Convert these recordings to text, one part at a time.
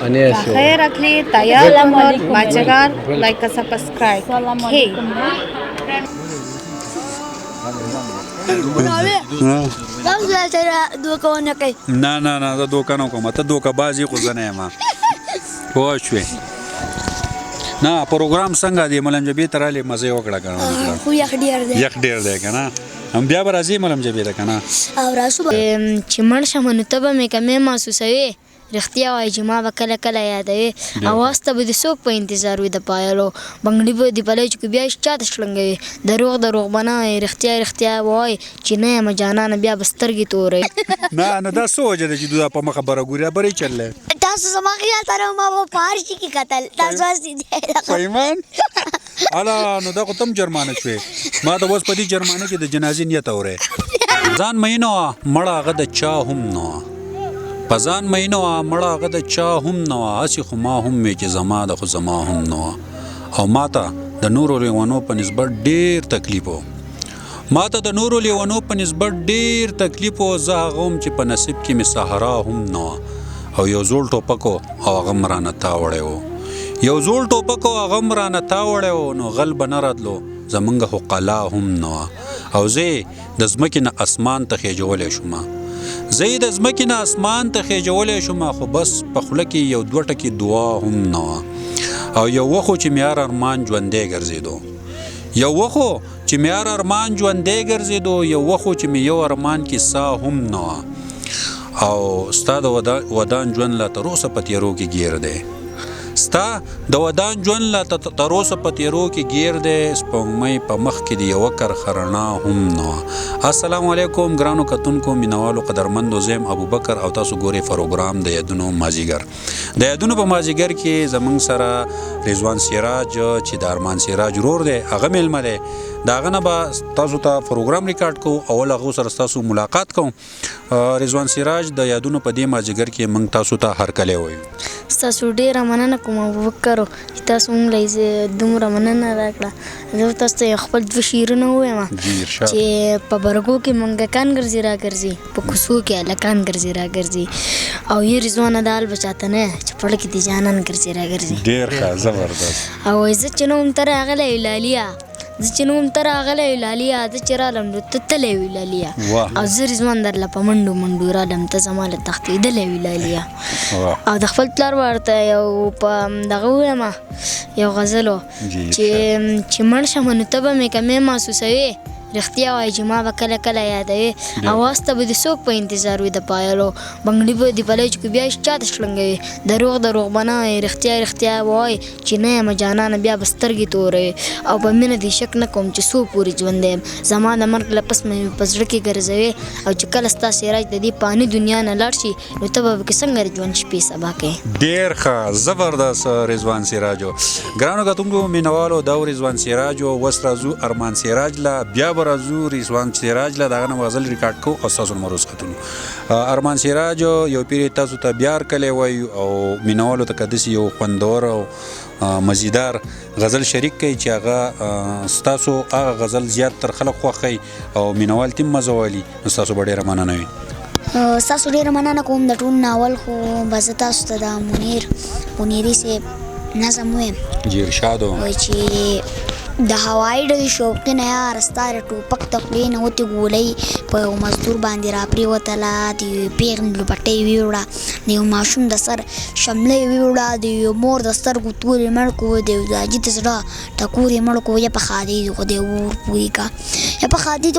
خیر اکلی تایال امور باچگار لایک و سبسکرایب هی نه زه دوکه نه کوم ته دوکه بازي خو زه نه یم پوه شوې نه پروګرام څنګه دی ملم جبې ته رالې مزه یې وکړه که خو یخ ډېر دی که نه هم بیا به راځې ملم جبې ته که نه چې مړ شم نو ته به مې کمې محسوسوې رښتیا وایي چې ما به کله کله یادوې اواز ته به د څوک په انتظار وي د پایلو بنګړي به دې پلی چې بیا چاته شلنګوي دروغ به نه وایي رښتیا وایي چې نه یم جانانه بیا به سترګې تورې نه دا څه وجه ده چې دوی په مخه خبره ګوري برې چللی تاسو زما خیال سره ما به په هر شي کې کتل تاسو پیمان الا نو دا خو تم جرمانه شوې ما ته اوس په دې جرمانه کې د جنازې نیت اورې ځان مینه وه مړه هغه د چا هم نه وه په ځان مینه وه مړه هغه د چا هم نه وه هسې خو ما هم وې چې زما ده خو زما هم نه وه او ما ته د نورو لیونو په نسبت ډېر تکلیف و زه هغه وم چې په نصیب کې مې صحرا هم نه وه او یو زوړ ټوپک و او هغه م رانه تاوړی و نو غل به نه راتلو زمونږ خو قلا هم نه وه او زه د ځمکې نه اسمان ته خیجولی شوم خو بس په خوله کې یو دوه ټکي دعا هم نه وه او یو وخت چې مې هر ارمان ژوندی ګرځېدو یو وخت چې مې یو ارمان کې ساه هم نه وه او ستا د ودان ژوند لا تر اوسه په تیارو کې ګیر دی سپوږمۍ په مخ کې د یوه کرښه رڼا هم نه وه السلام علیکم ګرانو کتونکو مینوالو قدرمندو زه یم ابوبکر او تاسو ګورئ پروګرام د یادونو مازدیګر د یادونو په مازدیګر کې زموږ سره رضوان سراج چې د ارمان سراج ورور دی هغه میلمه دی د هغه نه به تاسو ته پروګرام ریکارډ کوو اول هغو سره ستاسو ملاقات کوم رضوان سراج د یادونو په دې مازدیګر کې موږ تاسو ته هرکلی وایو ستاسو ډېره مننه کوم ابوبکر چې تاسو موږ له دومره مننه راکړه زه تاسو ته خپل دوه شعرونه ووایم چې په برګو کې منګکان ګرځي راګرځي په کوڅو کې هلکان ګرځي راګرځي او یې رضوانه دال به چاته نه چې په زړه کې دې جانان ګرځي راګرځي ډېر ښه زبردست او زه چې نوم ته راغلی لالیا زه چې رالم نو ته تللی وي لالیا او زه رضوان درله په منډو رالم ته زما له تښتېدلی وي لالیا او د خپل پلار ورته یو په دغه ووایم یو غزل و چې مړ شم نو ته به مې کمې محسوسوې رښتیا وایي چې ما به کله کله یادوې اواز ته به د څوک په انتظار وي د پایلو بنګړي به دې پلی چې بیا چاته شلنګوي دروغ به نه وایي رښتیا وایي چې نه یم جانانه بیا به سترګې تورې او په مینه دې شک نه کوم چې څو پورې ژوندی یم زما د مرګ له پس مې په زړه کې ګرځوې او چې کله ستا سراج د دې پاني دنیا نه لاړ شي نو ته به پکې څنګه د ژوند شپې سبا کوې ډېر ښه زبردست رضوان سراجو ګرانو کتونکو مینوالو دا رضوان سراجو اوس راځو ارمان سراج له بیا به راځو رضوان سراج له د هغه نه غزل ریکارډ کوو او ستاسو نمبر اوس کتلو ارمان سراج یو پیر تاسو ته بیا هرکلی وایو او مینوالو ته که داسې یو خوندور او مزیدار غزل شریک کوي چې هغه ستاسو هغه غزل زیات تر خلک خوښوي او مینوال تیم مزه والي نو ستاسو به ډېره مننه وي ستاسو ډېره مننه کوم د ټول ناول خو به زه تاسو ته د منیري صاحب نظم ویم ارشاد وایي چې د هوایي ډزې شوقي نه یاره ستا د ټوپک د خولې نه وتې ګولۍ په یو مزدور باندې راپرېوتله د یوې پېغلې لوپټۍ ویوړه د یو ماشوم د سر شمله یې ویوړه د یو مور د سترګو تورې مړ کړو د یو زاجي د زړه ټکور یې مړ کړو یا په خادۍ د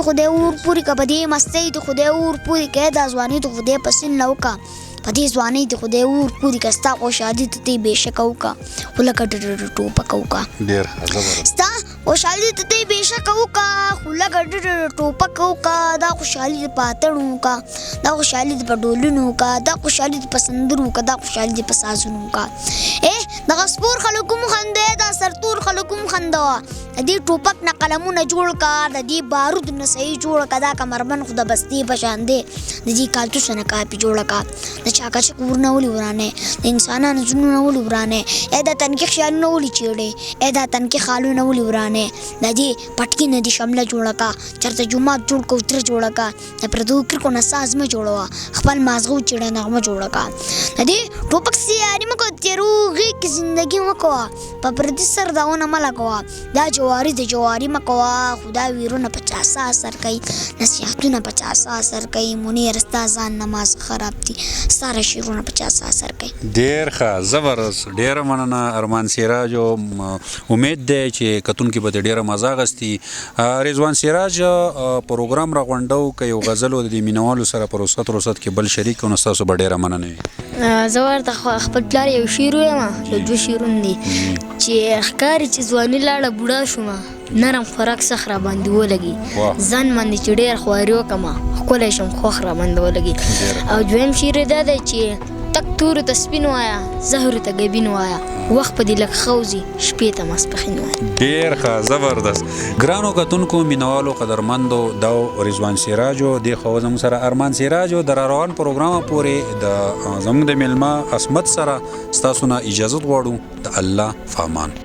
خدای اور پورې کا په دې مستۍ د خدای اور پورې کا دا ځواني د خدای په سین نه وکړه په دې ځوانۍ د خدای اور پورې کا ستا خوشحالي ته تی بېشکه وکړه خو لکه ټوپک وکړه ستا خوشحالي ته تی بېشکه وکړه خو لکه ټوپک وکړه دا خوشحالي د په اتڼو وکړه دا خوشحالي د په ډولونو وکړه دا خوشحالي د په سندرو وکړه دا خوشحالي د په سازونو وکړه دغه سپور خلکو م خندوه دا سرتور خلکو م خندوه د دې ټوپک نه قلمونه جوړ کا، د دې بارود نه صحیح جوړ کا، دا کمربند خو د بستي په شان دی، د دې کالتوس نه کاپي جوړه کا، د چاقچ کورونه ولې ورانه، د انسانانو زړونه ولې ورانه، دا تنکي خیالونه ولې چیړې، دا تنکي خالونه ولې ورانه، د دې پټکي نه دې شمله جوړه کا، چېرته جومات جوړ کو تره جوړه کا، د پردو کرکو نه ساز مه جوړوه، خپل مازغه وچېړه نغمه جوړه کا، د دې ټوپک سیاري مه کوه، تېرو غېږ کې زندګي مه کوه، په پردي سر داونه مه لګوه، دا جواري د جواري مه کوه، خو دا ویرونه په چا څه اثر کوي، نصیحتونه په چا څه اثر کوي، منیر ستا ځان نماز خراب دي، ستا شعرونه په چا څه اثر کوي. ډېر ښه، زبردست، ډېره مننه ارمان سراج. امید دی چې کتونکي به ډېره مزه اخیستي. رضوان سراج پروګرام راغونډو که یو غزل د دې مینوالو سره په رخصت کې بل شریک کړو نو ستاسو به ډېره مننه وي. زه ورته خپل پلار یو شعر ویم، یو دوه شعرونه دي چې ښکاري چې ځواني لاړه بوډا شومه، نرم خوراک سخت را باندې ولګي، ځان باندې چې ډېر خواري وکړمه ښکلی شم خوښ را باندې ولګي. او دویم شعر دا دی چې تک تورو ته سپین وایه، زهرو ته ګبین وایه، وخت په دې لږ خوځي شپې ته ماسپښین وایه. ډېر ښه، زبردست. ګرانو کتونکو مینوالو قدرمندو دا رضوان سراجو دی خو زموږ سره ارمان سراجو د راروان پروګرام پورې د زموږ د میلمه عصمت سره ستاسو نه اجازت غواړو. د الله فامان.